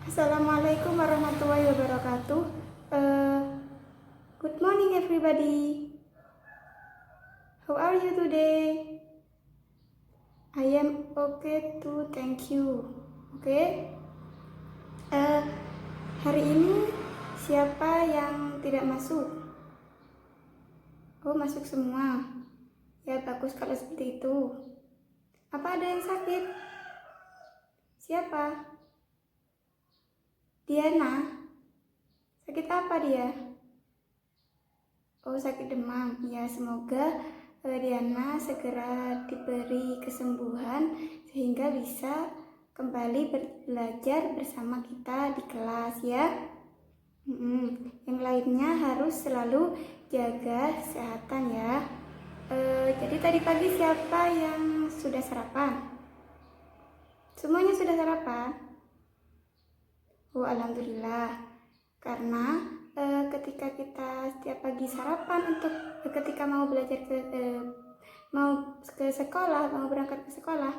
Assalamualaikum warahmatullahi wabarakatuh. Uh, Good morning, everybody. How are you today? I am okay too, thank you. Okay. Hari ini siapa yang tidak masuk? Oh, masuk semua. Ya, bagus kalau seperti itu. Apa ada yang sakit? Siapa? Diana. Sakit apa dia? Oh, sakit demam. Ya, semoga Diana segera diberi kesembuhan sehingga bisa kembali belajar bersama kita di kelas ya. Yang lainnya harus selalu jaga kesehatan ya. Jadi tadi pagi siapa yang sudah sarapan? Semuanya sudah sarapan? Oh, alhamdulillah. Karena ketika kita setiap pagi sarapan untuk ketika mau belajar mau ke sekolah, mau berangkat ke sekolah,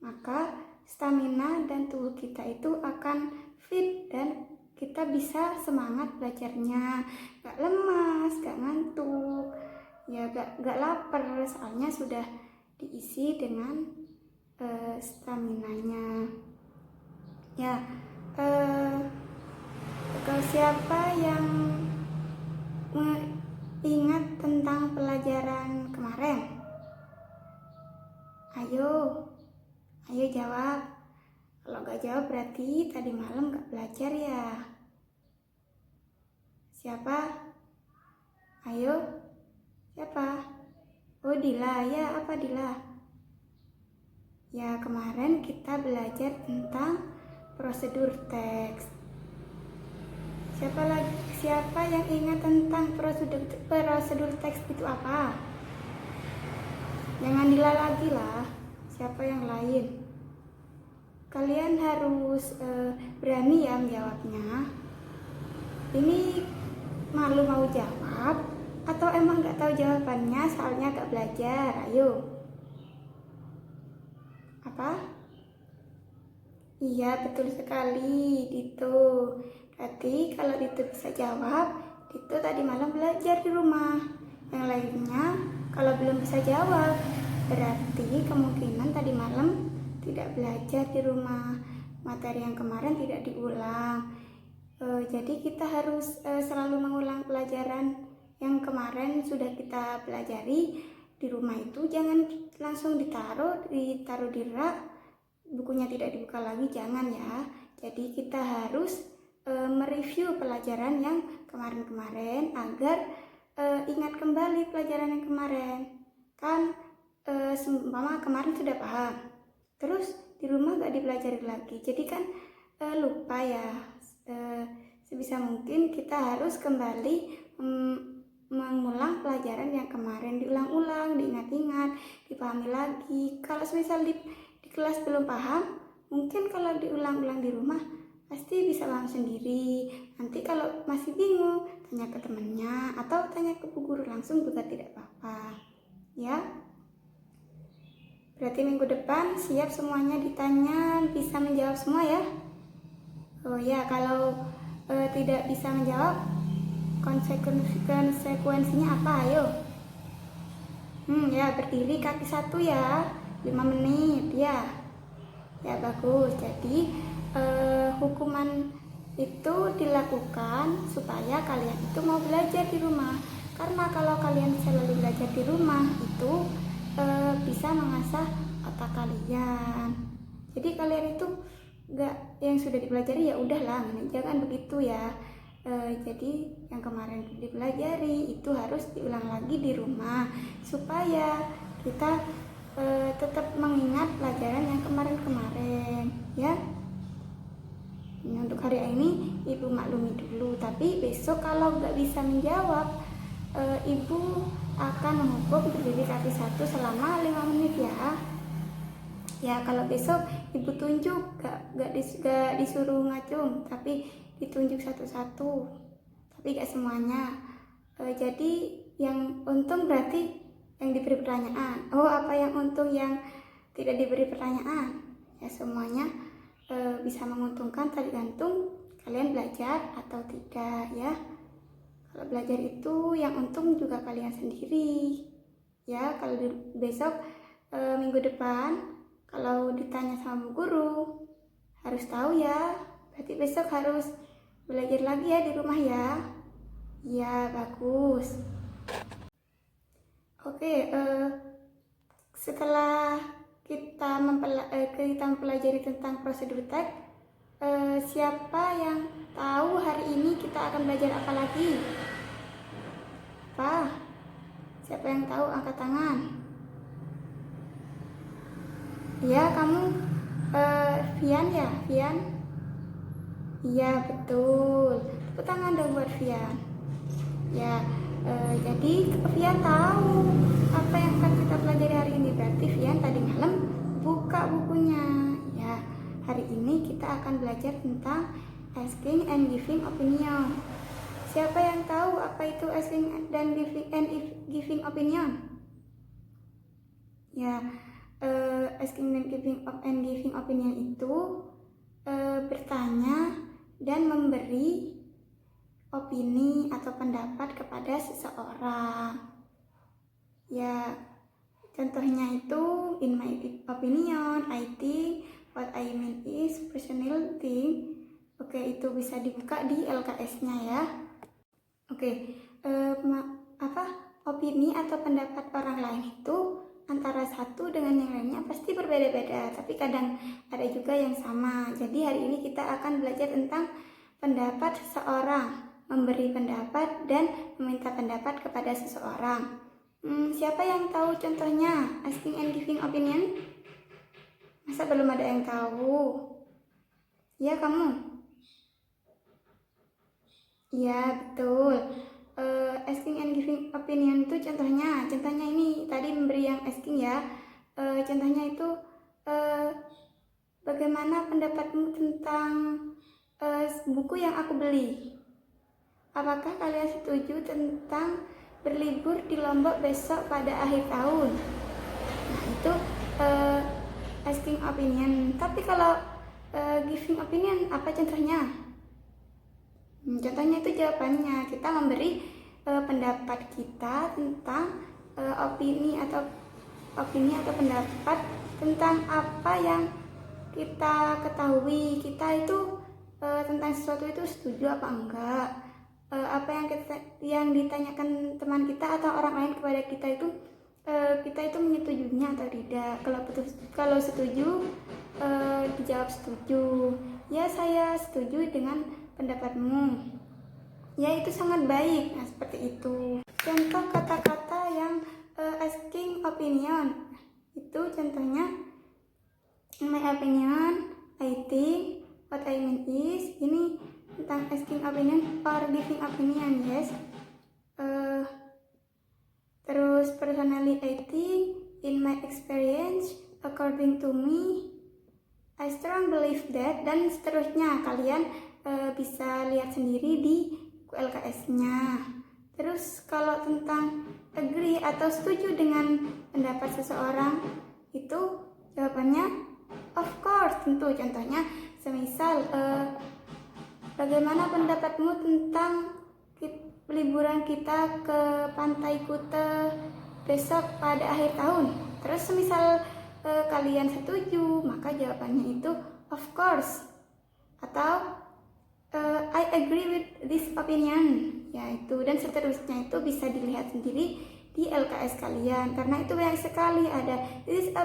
maka stamina dan tubuh kita itu akan fit dan kita bisa semangat belajarnya, gak lemas, gak ngantuk, ya gak lapar, soalnya sudah diisi dengan staminanya. Ya, kalau siapa yang ingat tentang pelajaran kemarin? Ayo jawab. Kalau gak jawab berarti tadi malam gak belajar ya. Siapa? Ayo, siapa? Oh, Dila. Ya, apa Dila? Ya, kemarin kita belajar tentang prosedur teks. Siapa yang ingat tentang prosedur teks itu apa? Jangan Dila lagi lah. Siapa yang lain? Kalian harus berani ya menjawabnya. Ini malu mau jawab atau emang gak tahu jawabannya soalnya gak belajar? Ayo. Apa? Iya, betul sekali, Dito. Berarti kalau Dito bisa jawab, Dito tadi malam belajar di rumah. Yang lainnya kalau belum bisa jawab, berarti kemungkinan tadi malam tidak belajar di rumah. Materi yang kemarin tidak diulang. Jadi kita harus selalu mengulang pelajaran yang kemarin sudah kita pelajari di rumah itu. Jangan langsung ditaruh di rak, bukunya tidak dibuka lagi, jangan ya. Jadi kita harus mereview pelajaran yang kemarin-kemarin agar ingat kembali pelajaran yang kemarin. Kan seumpama kemarin sudah paham, terus di rumah gak dipelajari lagi, jadi kan lupa ya. Sebisa mungkin kita harus kembali mengulang pelajaran yang kemarin, diulang-ulang, diingat-ingat, dipahami lagi. Kalau misal di kelas belum paham, mungkin kalau diulang-ulang di rumah pasti bisa paham sendiri. Nanti kalau masih bingung, tanya ke temannya atau tanya ke bu guru langsung juga tidak apa-apa ya. Berarti minggu depan siap semuanya ditanya, bisa menjawab semua ya. Oh ya, kalau tidak bisa menjawab, konsekuensinya apa? Ayo. Ya, berdiri kaki satu ya, 5 menit ya. Ya, bagus. Jadi hukuman itu dilakukan supaya kalian itu mau belajar di rumah. Karena kalau kalian selalu belajar di rumah itu bisa mengasah otak kalian. Jadi kalian itu gak yang sudah dipelajari ya udahlah, jangan begitu ya. Jadi yang kemarin dipelajari itu harus diulang lagi di rumah supaya kita tetap mengingat pelajaran yang kemarin-kemarin ya. Nah, untuk hari ini Ibu maklumi dulu, tapi besok kalau nggak bisa menjawab, Ibu akan menghukum berdiri kaki satu selama 5 menit ya. Ya, kalau besok Ibu tunjuk, gak disuruh ngacung, tapi ditunjuk satu-satu, tapi gak semuanya. Jadi yang untung berarti yang diberi pertanyaan. Oh, apa yang untung yang tidak diberi pertanyaan? Ya, semuanya bisa menguntungkan tergantung kalian belajar atau tidak ya. Kalau belajar itu yang untung juga kalian sendiri ya. Kalau besok minggu depan kalau ditanya sama bu guru harus tahu ya, berarti besok harus belajar lagi ya di rumah ya. Ya bagus. Oke, setelah kita mempelajari tentang prosedur teks, siapa yang tahu hari ini kita akan belajar apa lagi? Apa? Siapa yang tahu angkat tangan? Ya, kamu Vian ya? Vian? Iya, betul. Tepuk tangan dong buat Vian. Ya, jadi Vian tahu apa yang akan kita pelajari hari ini. Berarti Vian tadi malam buka bukunya. Ya, hari ini kita akan belajar tentang asking and giving opinion. Siapa yang tahu apa itu asking dan giving opinion? Ya, asking dan giving opinion itu bertanya dan memberi opini atau pendapat kepada seseorang. Ya, contohnya itu in my opinion, I think, what I mean is personal thing. Oke, itu bisa dibuka di LKS-nya ya. Oke, opini atau pendapat orang lain itu antara satu dengan yang lainnya pasti berbeda-beda, tapi kadang ada juga yang sama. Jadi hari ini kita akan belajar tentang pendapat seseorang, memberi pendapat dan meminta pendapat kepada seseorang. Siapa yang tahu contohnya asking and giving opinion? Masa belum ada yang tahu? Ya, kamu? Ya, betul. Asking and giving opinion itu contohnya ini tadi memberi yang asking ya. Contohnya itu bagaimana pendapatmu tentang buku yang aku beli? Apakah kalian setuju tentang berlibur di Lombok besok pada akhir tahun? Nah, itu asking opinion. Tapi kalau giving opinion apa contohnya? Contohnya itu jawabannya, kita memberi pendapat kita tentang opini atau pendapat tentang apa yang kita ketahui. Kita itu tentang sesuatu itu setuju apa enggak, apa yang ditanyakan teman kita atau orang lain kepada kita itu menyetujuinya atau tidak. Kalau setuju dijawab setuju. Ya, saya setuju dengan pendapatmu. Ya, itu sangat baik. Nah, seperti itu. Contoh kata-kata yang asking opinion itu contohnya in my opinion, I think, what I mean is. Ini tentang asking opinion or giving opinion, yes. Terus personally I think, in my experience, according to me, I strongly believe that, dan seterusnya. Kalian bisa lihat sendiri di LKS-nya. Terus kalau tentang agree atau setuju dengan pendapat seseorang, itu jawabannya of course, tentu. Contohnya semisal bagaimana pendapatmu tentang liburan kita ke Pantai Kuta besok pada akhir tahun? Terus semisal kalian setuju, maka jawabannya itu of course atau I agree with this opinion, yaitu, dan seterusnya. Itu bisa dilihat sendiri di LKS kalian karena itu banyak sekali. Ada this is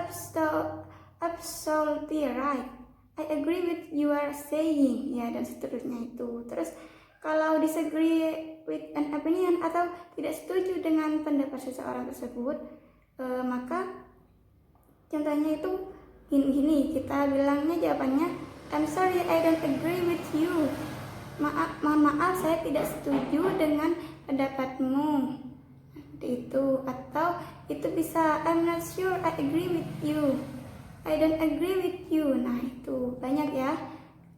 absolutely right, I agree with you are saying, ya, dan seterusnya itu. Terus kalau disagree with an opinion atau tidak setuju dengan pendapat seseorang tersebut, maka contohnya itu gini, kita bilangnya jawabannya I'm sorry, I don't agree with you. Mohon maaf, saya tidak setuju dengan pendapatmu. Seperti itu. Atau itu bisa I'm not sure I agree with you, I don't agree with you. Nah, itu banyak ya.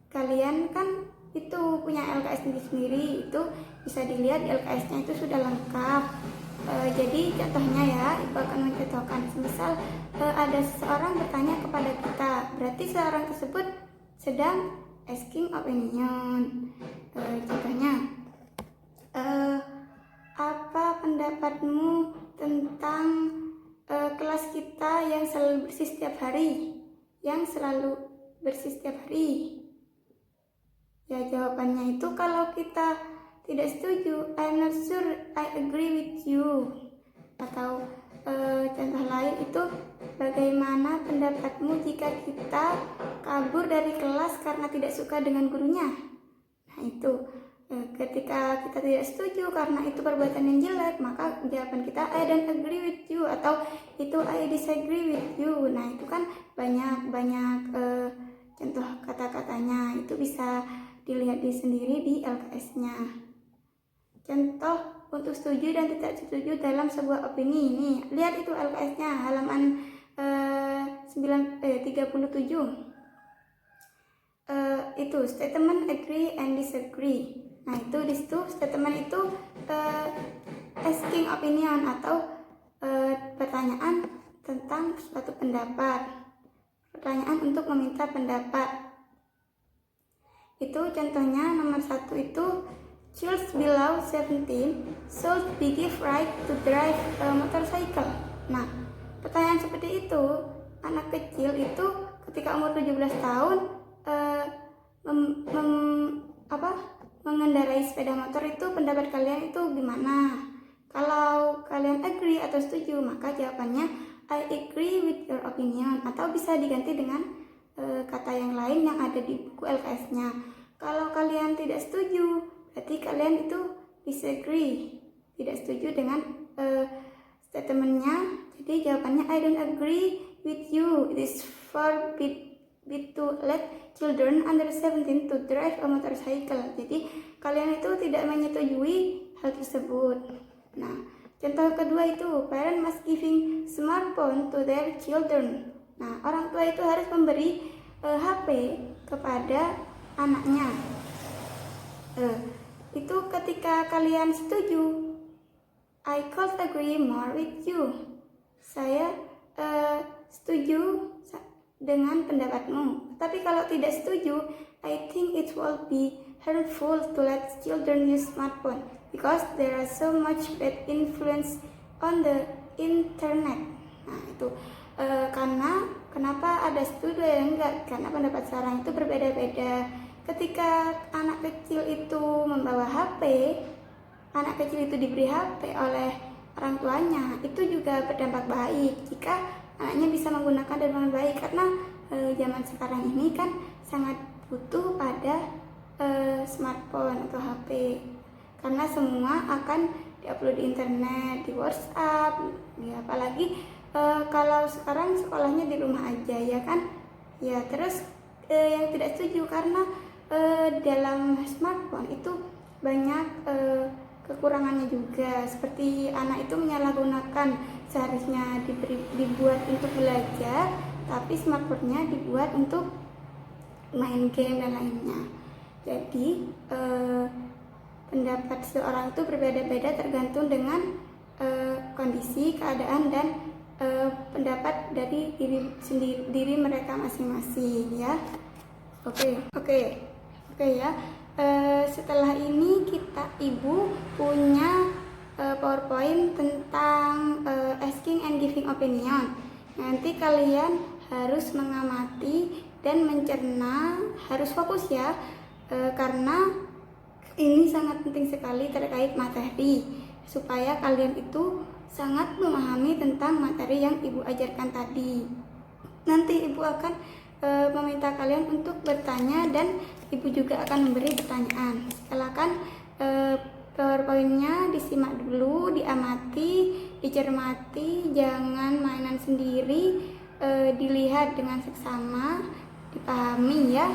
Kalian kan itu punya LKS sendiri, itu bisa dilihat di LKS-nya itu sudah lengkap. Jadi contohnya ya, Ibu akan mencontohkan. Misal ada seseorang bertanya kepada kita, berarti seseorang tersebut sedang asking opinion. Contohnya, apa pendapatmu tentang kelas kita yang selalu bersih setiap hari? Ya, jawabannya itu kalau kita tidak setuju, I'm not sure I agree with you. Atau contoh lain itu, bagaimana pendapatmu jika kita kabur dari kelas karena tidak suka dengan gurunya? Nah itu, ketika kita tidak setuju karena itu perbuatan yang jelek, maka jawaban kita I don't agree with you, atau itu I disagree with you. Nah itu kan banyak contoh kata-katanya, itu bisa dilihat sendiri di LKS-nya. Contoh untuk setuju dan tidak setuju dalam sebuah opini. Nih, lihat itu LKS-nya halaman 37. Itu statement agree and disagree. Nah, itu di situ statement itu asking opinion atau pertanyaan tentang suatu pendapat. Pertanyaan untuk meminta pendapat. Itu contohnya nomor 1 itu, children below 17 should be given right to drive a motorcycle. Nah, pertanyaan seperti itu, anak kecil itu ketika umur 17 tahun mengendarai sepeda motor, itu pendapat kalian itu gimana? Kalau kalian agree atau setuju, maka jawabannya I agree with your opinion, atau bisa diganti dengan kata yang lain yang ada di buku LKS-nya. Kalau kalian tidak setuju, berarti kalian itu disagree, tidak setuju dengan statementnya. Jadi jawabannya I don't agree with you. It is forbidden to let children under 17 to drive a motorcycle. Jadi kalian itu tidak menyetujui hal tersebut. Nah, contoh kedua itu, parent must giving smartphone to their children. Nah, orang tua itu harus memberi HP kepada anaknya. Itu ketika kalian setuju, I could agree more with you. Saya setuju dengan pendapatmu. Tapi kalau tidak setuju, I think it will be harmful to let children use smartphone because there are so much bad influence on the internet. Nah, itu karena kenapa ada setuju ya enggak? Karena pendapat seorang itu berbeda-beda. Ketika anak kecil itu membawa HP, anak kecil itu diberi HP oleh orang tuanya, itu juga berdampak baik jika anaknya bisa menggunakan dengan baik. Karena zaman sekarang ini kan sangat butuh pada smartphone atau HP, karena semua akan diupload di internet, di WhatsApp, ya apalagi kalau sekarang sekolahnya di rumah aja ya kan. Ya terus yang tidak setuju karena dalam smartphone itu banyak kekurangannya juga, seperti anak itu menyalahgunakan, seharusnya dibuat untuk belajar, tapi smartphone-nya dibuat untuk main game dan lainnya. Jadi pendapat seorang itu berbeda-beda tergantung dengan kondisi, keadaan, dan pendapat dari diri mereka masing-masing ya. Oke ya. Setelah ini ibu punya PowerPoint tentang asking and giving opinion. Nanti kalian harus mengamati dan mencerna, harus fokus ya, karena ini sangat penting sekali terkait materi, supaya kalian itu sangat memahami tentang materi yang ibu ajarkan tadi. Nanti ibu akan meminta kalian untuk bertanya dan ibu juga akan memberi pertanyaan. Silakan PowerPoint-nya disimak dulu, diamati, dicermati, jangan mainan sendiri, dilihat dengan seksama, dipahami ya.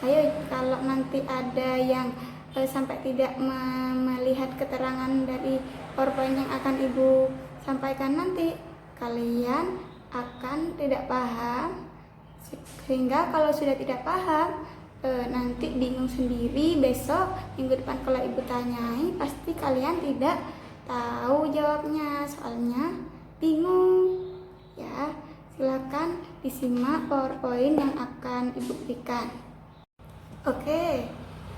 Ayo, kalau nanti ada yang sampai tidak melihat keterangan dari PowerPoint yang akan ibu sampaikan, nanti kalian akan tidak paham, sehingga kalau sudah tidak paham nanti bingung sendiri. Besok minggu depan kalau ibu tanyai, pasti kalian tidak tahu jawabnya, soalnya bingung ya. Silakan disimak PowerPoint yang akan ibu berikan. Oke,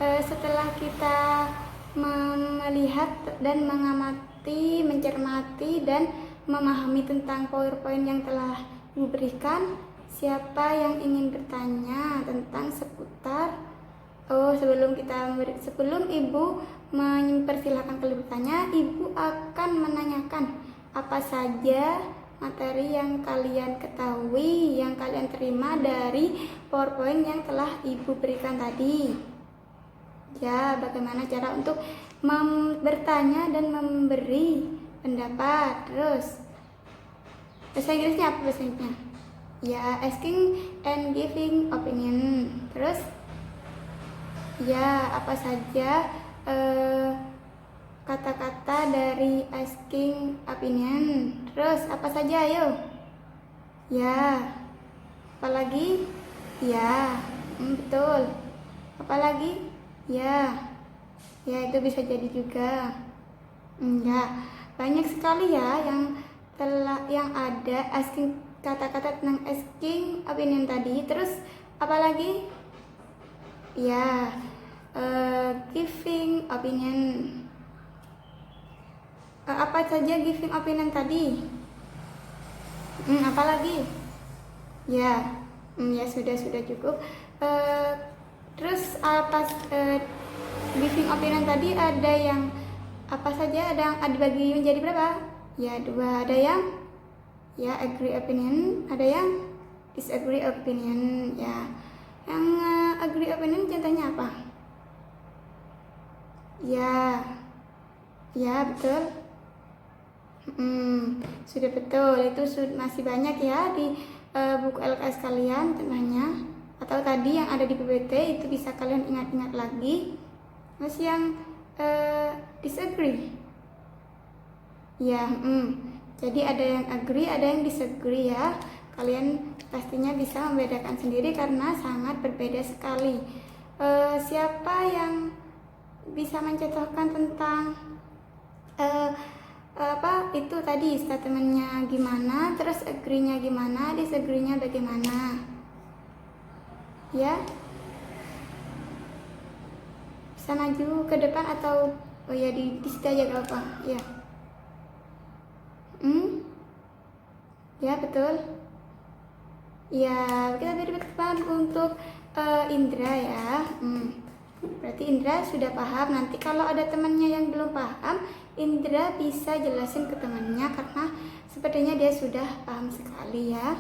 setelah kita melihat dan mengamati, mencermati, dan memahami tentang PowerPoint yang telah Ibu berikan, siapa yang ingin bertanya tentang seputar? Sebelum Ibu mempersilahkan kalian bertanya, Ibu akan menanyakan apa saja materi yang kalian ketahui, yang kalian terima dari PowerPoint yang telah Ibu berikan tadi. Ya, bagaimana cara untuk bertanya dan memberi pendapat. Terus, bahasa Inggrisnya apa bahasa Inggrisnya? Ya, asking and giving opinion. Terus, ya, apa saja kata-kata dari asking opinion. Terus apa saja, ayo? Ya. Apalagi? Ya. Betul. Apalagi? Ya. Ya, itu bisa jadi juga. Ya. Banyak sekali ya yang ada asking, kata-kata tentang asking opinion tadi. Terus apalagi? Ya. Giving opinion. Apa saja giving opinion tadi? Apalagi? Ya, ya sudah cukup. Terus apa giving opinion tadi ada yang apa saja? Ada dibagi menjadi berapa? Ya 2. Ada yang ya agree opinion, ada yang disagree opinion. Ya, yang agree opinion contohnya apa? Ya betul. Sudah betul, itu masih banyak ya di buku LKS kalian contohnya, atau tadi yang ada di PPT itu bisa kalian ingat-ingat lagi. Terus yang disagree, ya, jadi ada yang agree, ada yang disagree ya. Kalian pastinya bisa membedakan sendiri karena sangat berbeda sekali. Siapa yang bisa mencontohkan tentang itu tadi statementnya gimana, terus agree-nya gimana, disagree-nya bagaimana? Ya, bisa maju ke depan atau di situ aja gak apa? Ya, ya betul. Ya, kita beri depan untuk Indra ya. Berarti Indra sudah paham. Nanti kalau ada temannya yang belum paham, Indra bisa jelasin ke temannya karena sepertinya dia sudah paham sekali ya.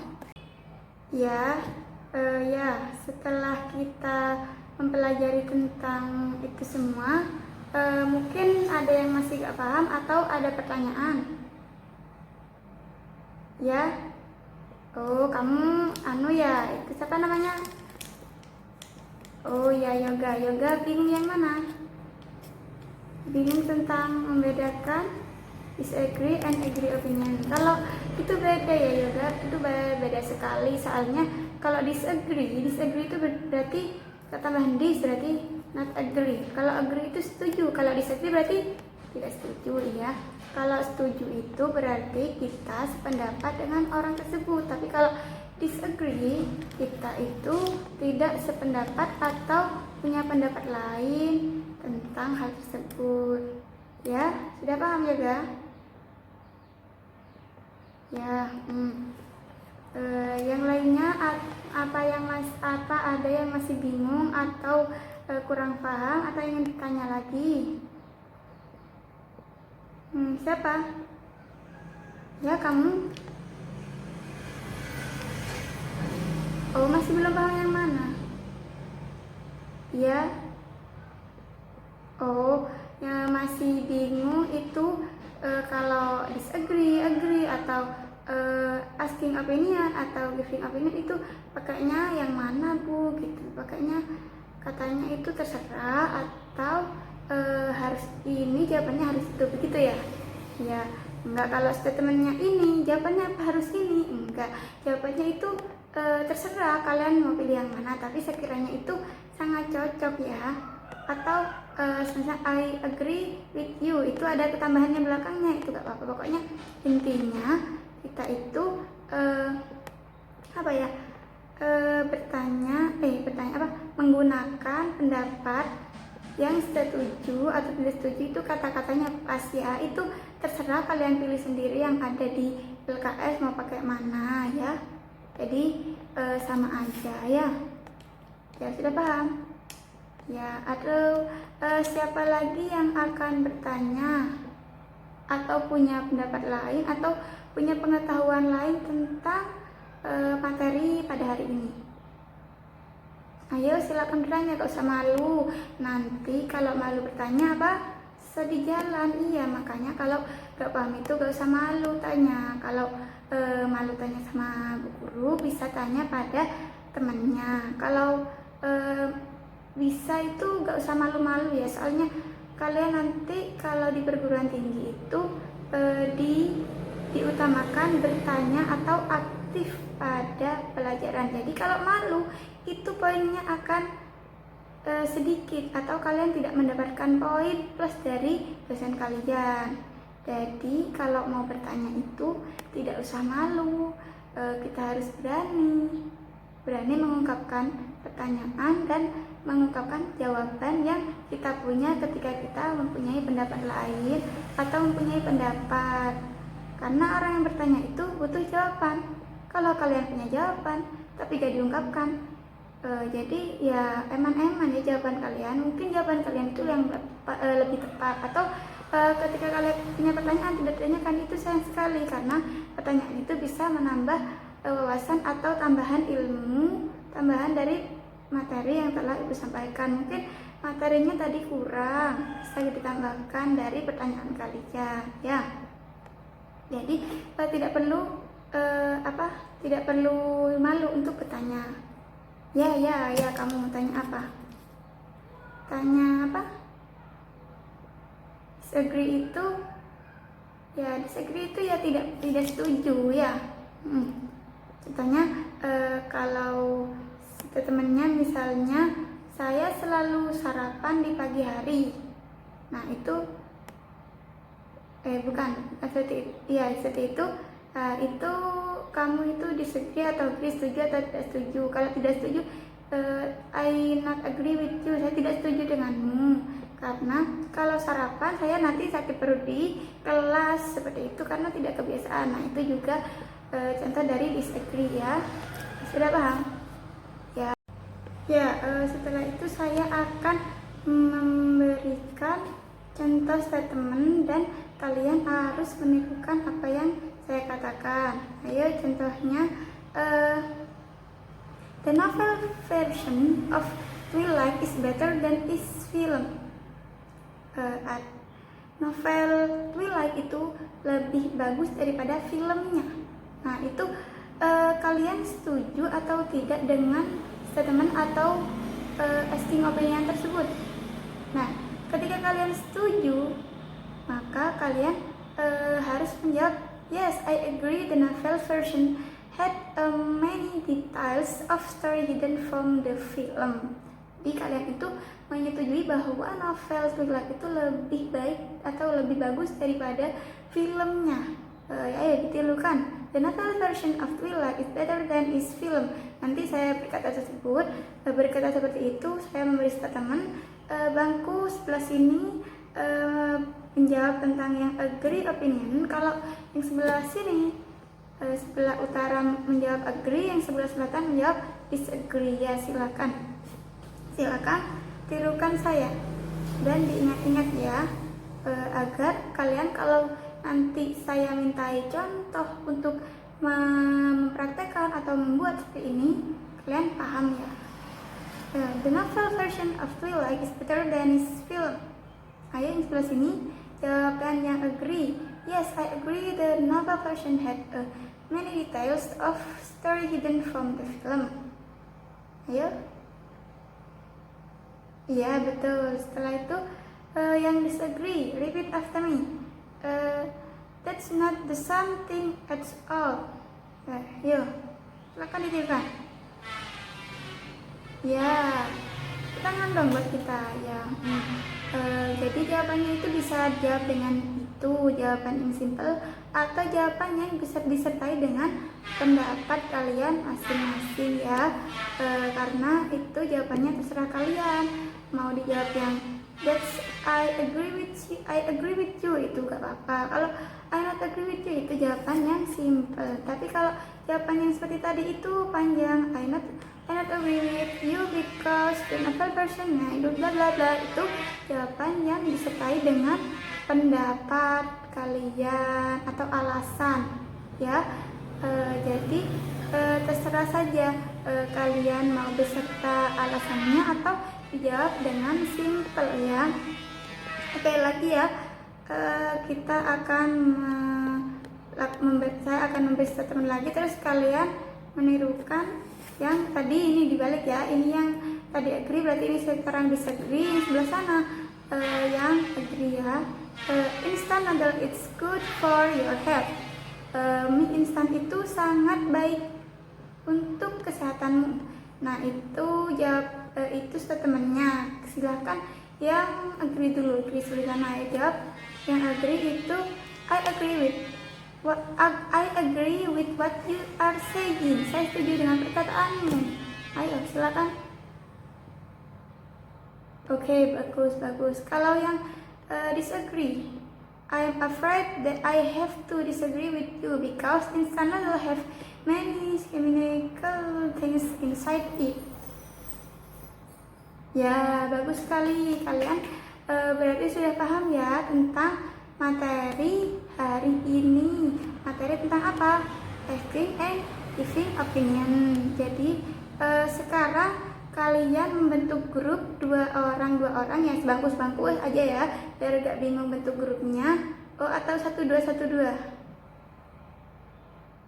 Ya, setelah kita mempelajari tentang itu semua, mungkin ada yang masih gak paham atau ada pertanyaan. Ya, kamu ya, itu siapa namanya? Ya, yoga bingung yang mana? Bingung tentang membedakan disagree and agree opinion. Kalau itu beda ya yoga, itu beda sekali. Soalnya kalau disagree itu berarti tambahan dis, berarti not agree. Kalau agree itu setuju, kalau disagree berarti tidak setuju ya. Kalau setuju itu berarti kita sependapat dengan orang tersebut. Tapi kalau disagree, kita itu tidak sependapat atau punya pendapat lain tentang hal tersebut. Ya, sudah paham ya, Ga? Ya, yang lainnya apa ada yang masih bingung atau kurang paham atau ingin ditanya lagi? Siapa? Ya, kamu? Masih belum paham yang mana? Ya. Yang masih bingung itu kalau disagree, agree atau asking opinion atau giving opinion itu pakainya yang mana, Bu? Gitu. Pakainya katanya itu terserah atau harus ini, jawabannya harus itu, begitu ya? Ya, enggak. Kalau statementnya ini, jawabannya apa harus ini? Enggak. Jawabannya itu terserah kalian mau pilih yang mana, tapi sekiranya itu sangat cocok ya. Atau misalnya I agree with you, itu ada ketambahannya belakangnya, itu gak apa-apa. Pokoknya intinya kita itu menggunakan pendapat yang setuju atau tidak setuju itu kata-katanya pas ya. Itu terserah kalian pilih sendiri yang ada di LKS mau pakai mana ya. Jadi sama aja ya. Ya sudah paham? Ya, atau siapa lagi yang akan bertanya atau punya pendapat lain atau punya pengetahuan lain tentang materi pada hari ini? Ayo silakan bertanya, gak usah malu. Nanti kalau malu bertanya bisa di jalan. Iya, makanya kalau gak paham itu gak usah malu tanya. Kalau malu tanya sama bu guru, bisa tanya pada temannya. Kalau bisa itu gak usah malu-malu ya, soalnya kalian nanti kalau di perguruan tinggi itu diutamakan bertanya atau aktif pada pelajaran. Jadi kalau malu itu poinnya akan sedikit atau kalian tidak mendapatkan poin plus dari dosen kalian. Jadi kalau mau bertanya itu tidak usah malu, kita harus berani mengungkapkan pertanyaan dan mengungkapkan jawaban yang kita punya ketika kita mempunyai pendapat lain atau mempunyai pendapat. Karena orang yang bertanya itu butuh jawaban. Kalau kalian punya jawaban tapi gak diungkapkan, jadi ya eman-eman ya jawaban kalian. Mungkin jawaban kalian itu yang lebih tepat, atau ketika kalian punya pertanyaan tidak ditanyakan, itu sayang sekali karena pertanyaan itu bisa menambah wawasan atau tambahan ilmu, tambahan dari materi yang telah ibu sampaikan. Mungkin materinya tadi kurang, bisa ditambahkan dari pertanyaan kalian ya. Jadi tidak perlu malu untuk bertanya. Ya, kamu mau tanya apa? Tanya apa? Disagree itu ya tidak setuju ya. Contohnya kalau temennya misalnya, saya selalu sarapan di pagi hari. Nah itu seperti itu. Itu kamu itu disagree atau agree, setuju atau tidak setuju. Kalau tidak setuju, I not agree with you, saya tidak setuju denganmu. Karena kalau sarapan saya nanti sakit perut di kelas, seperti itu karena tidak kebiasaan. Nah itu juga contoh dari disagree ya. Sudah paham? Setelah itu saya akan memberikan contoh statement dan kalian harus menirukan apa yang saya katakan. Ayo contohnya, the novel version of Twilight is better than its film. Novel Twilight itu lebih bagus daripada filmnya. Nah itu kalian setuju atau tidak dengan statement atau asking opinion tersebut? Nah, ketika kalian setuju, maka kalian harus menjawab, yes, I agree the novel version had many details of story hidden from the film. Jadi kalian itu menyetujui bahwa novel Twilight itu lebih baik atau lebih bagus daripada filmnya. Ayo ditirukan. The novel version of Twilight is better than its film. Nanti saya berkata seperti itu, saya memberi statement. Bangku sebelah sini menjawab tentang yang agree opinion. Kalau yang sebelah sini, sebelah utara menjawab agree, yang sebelah selatan menjawab disagree. Ya silakan tirukan saya dan diingat-ingat ya, agar kalian kalau nanti saya mintai contoh untuk mempraktekkan atau membuat seperti ini, kalian paham ya. The novel version of Twilight is better than its film. Ayo yang sebelah sini jawaban yang agree. Yes, I agree the novel version had many details of story hidden from the film. Ayo. Iya betul. Setelah itu yang disagree, repeat after me. That's not the same thing at all. Yuk, silakan ditirukan. Ya, tangan dong buat kita ya. Jadi jawabannya itu bisa jawab dengan itu jawaban yang simple atau jawaban yang bisa disertai dengan pendapat kalian masing-masing ya. Karena itu jawabannya terserah kalian. Mau dijawab yang that's I agree with you itu gak apa-apa. Kalau I not agree with you itu jawaban yang simple. Tapi kalau jawaban yang seperti tadi itu panjang, I not agree with you because the novel versionnya itu bla bla bla, itu jawaban yang disertai dengan pendapat kalian atau alasan ya. Jadi terserah saja kalian mau beserta alasannya atau dijawab dengan simple ya. Oke, lagi ya, kita akan saya akan memberi statement lagi, terus kalian menirukan yang tadi ini dibalik ya. Ini yang tadi agree, berarti ini sekarang disagree. Ini sebelah sana yang agree ya. Instant noodle it's good for your health. Mie instan itu sangat baik untuk kesehatanmu. Nah, itu jawab itu statementnya. Silahkan yang agree dulu, agree sana ya, jawab yang agree itu I agree with what you are saying. Saya setuju dengan perkataanmu. Ayo silakan. Oke, bagus. Kalau yang disagree, I am afraid that I have to disagree with you because instant noodle have many chemical things inside it. Ya, bagus sekali. Kalian berarti sudah paham ya tentang materi hari ini. Materi tentang apa? Asking and giving opinion. Jadi sekarang kalian membentuk grup dua orang ya, sebangku aja ya, biar gak bingung bentuk grupnya. Atau 1-2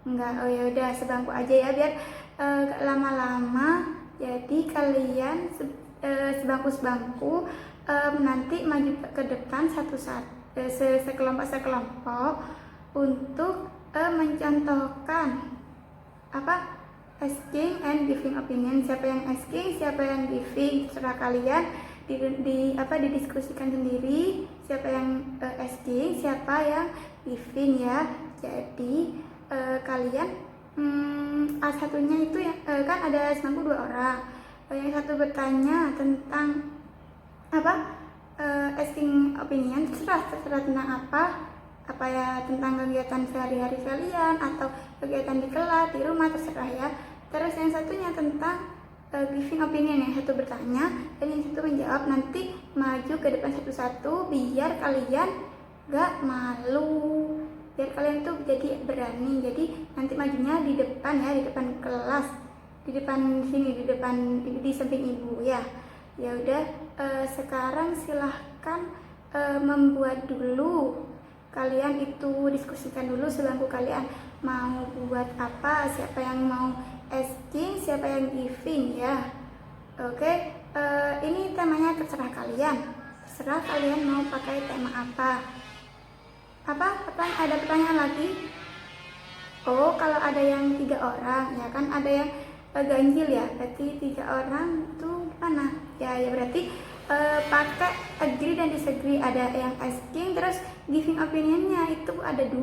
enggak, ya udah sebangku aja ya, biar gak lama-lama. Jadi kalian sebangku nanti maju ke depan sekelompok untuk mencontohkan apa? Asking and giving opinion. Siapa yang asking, siapa yang giving, terserah kalian. Didiskusikan sendiri siapa yang asking, siapa yang giving ya. Jadi kalian satunya itu ya, kan ada 92 orang. Yang satu bertanya tentang apa? Asking opinion, terserah tentang apa ya, tentang kegiatan sehari-hari kalian atau kegiatan di kelas, di rumah, terserah ya. Terus yang satunya tentang giving opinion, yang satu bertanya dan yang satu menjawab. Nanti maju ke depan satu-satu biar kalian gak malu, biar kalian tuh jadi berani. Jadi nanti majunya di depan ya, di depan kelas, di depan sini, di samping ibu ya. Ya udah, sekarang silahkan membuat dulu. Kalian itu diskusikan dulu sebangku kalian mau buat apa, siapa yang mau asking, siapa yang giving ya. Oke, ini temanya terserah kalian mau pakai tema apa. Ada pertanyaan lagi? Kalau ada yang 3 orang ya kan, ada yang ganjil ya, berarti 3 orang tuh gimana ya berarti pakai agree dan disagree. Ada yang asking, terus giving opinionnya itu ada 2,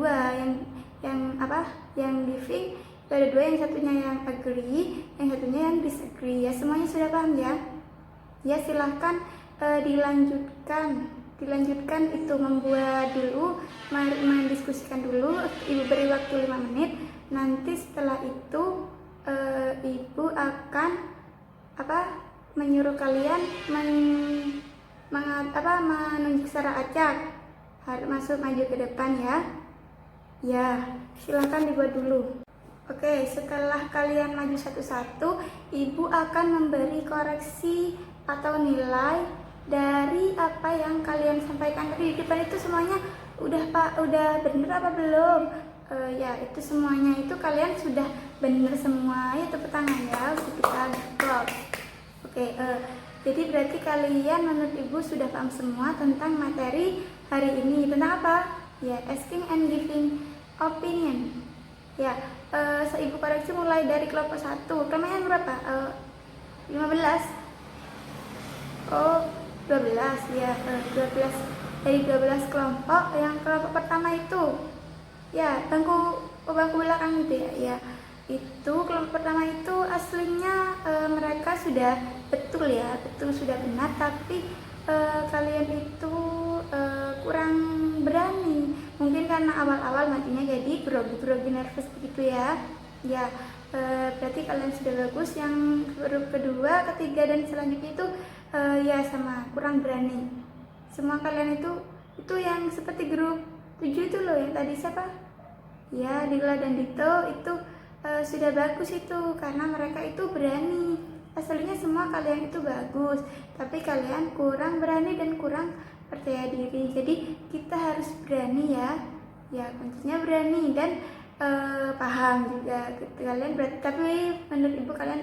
yang giving itu ada 2, yang satunya yang agree, yang satunya yang disagree ya. Semuanya sudah paham ya? Ya silahkan dilanjutkan itu, membuat dulu, mendiskusikan dulu. Ibu beri waktu 5 menit. Nanti setelah itu ibu akan menyuruh kalian menunjuk secara acak, harus maju ke depan ya. Ya, silahkan dibuat dulu. Oke, setelah kalian maju satu-satu, ibu akan memberi koreksi atau nilai dari apa yang kalian sampaikan tadi di depan. Itu semuanya udah bener apa belum? Ya, itu semuanya itu kalian sudah bener semua ya, tepuk tangan ya untuk kita applause. Oke, jadi berarti kalian menurut ibu sudah paham semua tentang materi hari ini. Tentang apa? Ya, asking and giving opinion. Ya, ibu koreksi mulai dari kelompok 1. Kelompoknya berapa? 15. 12 ya, 12 dari 12 kelompok. Yang kelompok pertama itu ya bangku belakang gitu ya. Itu kelompok pertama itu aslinya mereka sudah betul sudah benar, tapi kalian itu kurang berani, mungkin karena awal-awal matinya jadi grogi nervous begitu ya. Berarti kalian sudah bagus. Yang grup kedua, ketiga dan selanjutnya itu ya sama, kurang berani. Semua kalian itu yang seperti grup 7 itu loh, yang tadi siapa ya, Dila dan Dito itu sudah bagus itu karena mereka itu berani. Aslinya semua kalian itu bagus, tapi kalian kurang berani dan kurang percaya diri. Jadi kita harus berani ya kuncinya berani dan paham juga gitu. Kalian berarti, tapi menurut ibu kalian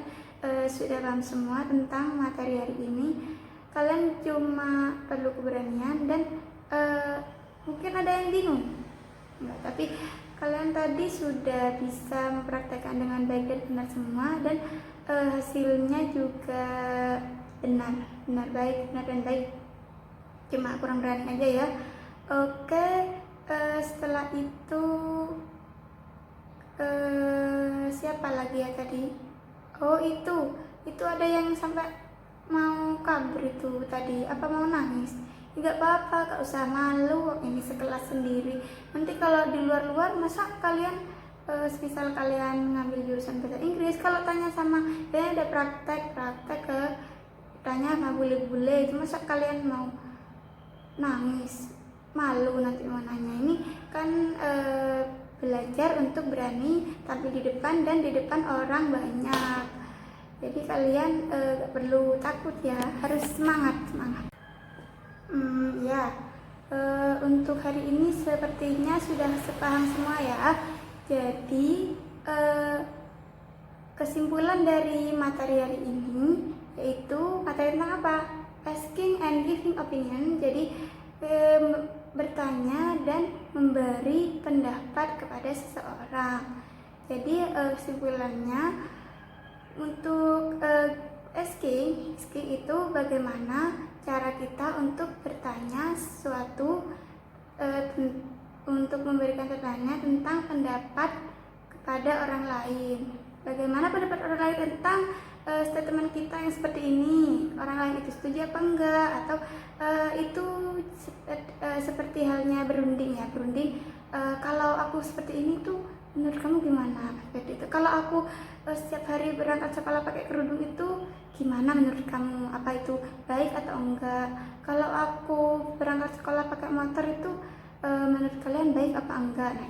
sudah paham semua tentang materi hari ini. Kalian cuma perlu keberanian dan mungkin ada yang bingung enggak, tapi kalian tadi sudah bisa mempraktekkan dengan baik dan benar semua, dan hasilnya juga benar dan baik, cuma kurang berani aja ya. Oke, setelah itu siapa lagi ya tadi? Oh, itu ada yang sampai mau kabur itu tadi, apa mau nangis? Nggak apa-apa, gak usah malu, ini sekelas sendiri. Nanti kalau di luar masa kalian misal kalian ngambil jurusan bahasa Inggris, kalau tanya sama ya ada praktek ke tanya sama bule-bule itu, masa kalian mau nangis, malu nanti mau nanya. Ini kan belajar untuk berani tampil di depan dan di depan orang banyak. Jadi kalian gak perlu takut ya, harus semangat. Untuk hari ini sepertinya sudah sepaham semua ya. Jadi kesimpulan dari materi hari ini yaitu materi tentang apa? Asking and giving opinion. Jadi bertanya dan memberi pendapat kepada seseorang. Jadi kesimpulannya untuk asking itu bagaimana cara kita untuk bertanya sesuatu, untuk memberikan pertanyaan tentang pendapat kepada orang lain. Bagaimana pendapat orang lain tentang statement kita yang seperti ini, orang lain itu setuju apa enggak, atau itu seperti halnya berunding. Kalau aku seperti ini tuh menurut kamu gimana? Seperti itu. Kalau aku setiap hari berangkat sekolah pakai kerudung itu gimana menurut kamu? Apa itu baik atau enggak? Kalau aku berangkat sekolah pakai motor itu menurut kalian baik apa enggak? Nah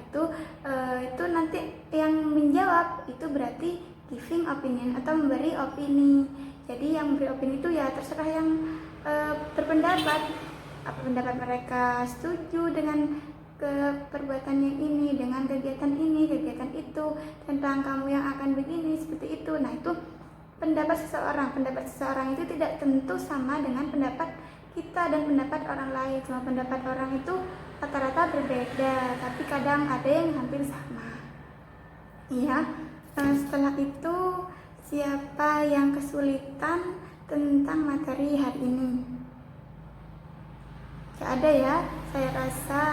itu nanti yang menjawab itu berarti giving opinion atau memberi opini. Jadi yang memberi opini itu ya terserah yang berpendapat, apa pendapat mereka setuju dengan ke perbuatan yang ini, dengan kegiatan ini, kegiatan itu, tentang kamu yang akan begini, seperti itu. Nah itu pendapat seseorang itu tidak tentu sama dengan pendapat kita dan pendapat orang lain. Cuma pendapat orang itu rata-rata berbeda, tapi kadang ada yang hampir sama ya. Setelah itu siapa yang kesulitan tentang materi hari ini? Gak ada ya, saya rasa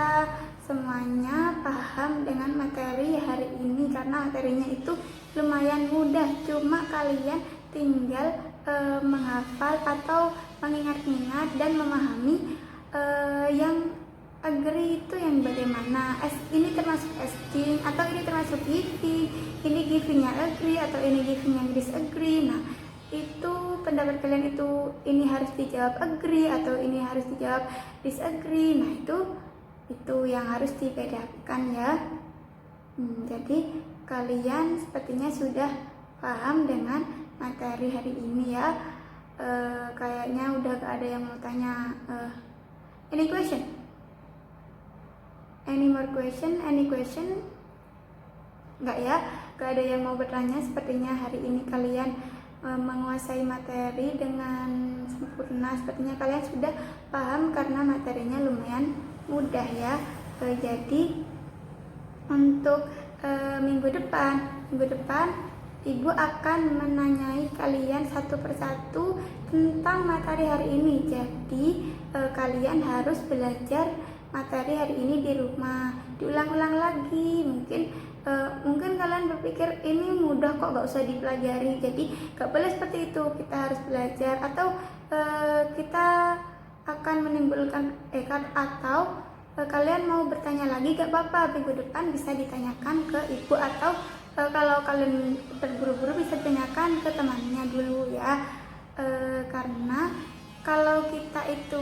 semuanya paham dengan materi hari ini karena materinya itu lumayan mudah, cuma kalian tinggal menghafal atau mengingat-ingat dan memahami yang agree itu yang bagaimana. Ini termasuk asking atau ini termasuk giving, ini givingnya agree atau ini givingnya disagree. Nah itu pendapat kalian itu ini harus dijawab agree atau ini harus dijawab disagree. Nah itu yang harus dibedakan ya. Jadi kalian sepertinya sudah paham dengan materi hari ini ya. Kayaknya udah gak ada yang mau tanya. Any question? Any more question? Any question? Enggak ya, gak ada yang mau bertanya. Sepertinya hari ini kalian menguasai materi dengan sempurna. Sepertinya kalian sudah paham karena materinya lumayan mudah ya. Jadi untuk minggu depan ibu akan menanyai kalian satu persatu tentang materi hari ini. Jadi kalian harus belajar materi hari ini di rumah, diulang-ulang lagi. Mungkin kalian berpikir ini mudah kok, gak usah dipelajari. Jadi gak boleh seperti itu, kita harus belajar. Atau kita akan menimbulkan atau kalian mau bertanya lagi, gak apa-apa, minggu depan bisa ditanyakan ke ibu, atau kalau kalian terburu-buru bisa ditanyakan ke temannya dulu ya. Karena kalau kita itu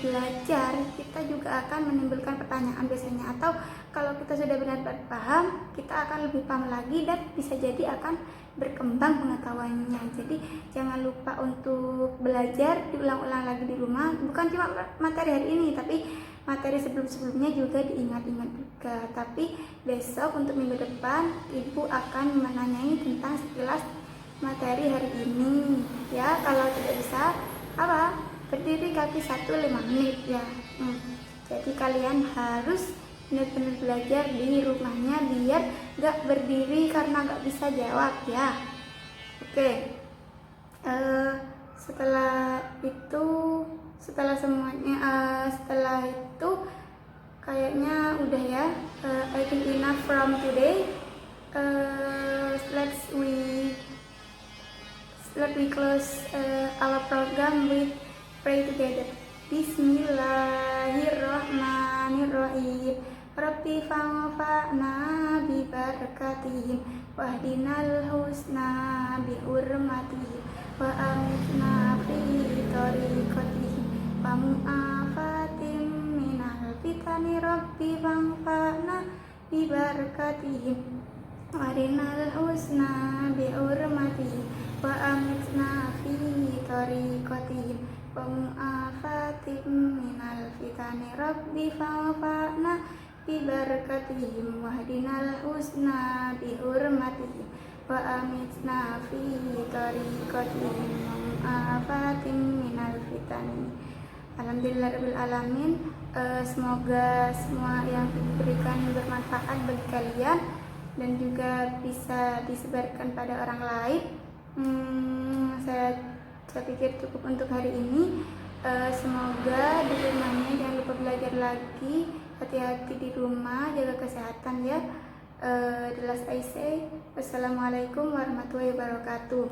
belajar, kita juga akan menimbulkan pertanyaan biasanya. Atau kalau kita sudah benar-benar paham, kita akan lebih paham lagi dan bisa jadi akan berkembang pengetahuannya. Jadi jangan lupa untuk belajar, diulang-ulang lagi di rumah. Bukan cuma materi hari ini, tapi materi sebelum-sebelumnya juga diingat-ingat juga. Tapi besok untuk minggu depan, ibu akan menanyai tentang sekilas materi hari ini ya. Kalau tidak bisa berdiri kaki 5 menit ya. Jadi kalian harus benar-benar belajar di rumahnya biar gak berdiri karena gak bisa jawab ya. Oke. Setelah itu kayaknya udah ya. I think enough from today. Let we close our program with pray together. Bismillahirrahmanirrahim. Rabbi fa'na bi barakatihim wahdinal husna bi hurmatihim wa amitna fi tariqatihim wa mu'afatim minal fitani. Rabbi fa'na bi barakatihim wahdinal husna bi hurmatihim wa amitna fi tariqatihim wa mu'afatim minal fitani. Rabbi fa'na bi barakatihim wahdinal husna bi hurmatihim wa amitna fi tariqatihim wa mu'afatim minal fitani. Alhamdulillahirabbil alamin. Semoga semua yang diberikan bermanfaat bagi kalian dan juga bisa disebarkan pada orang lain. Saya pikir cukup untuk hari ini. Semoga di rumahnya jangan lupa belajar lagi. Hati-hati di rumah, jaga kesehatan ya. The last I say, wassalamualaikum warahmatullahi wabarakatuh.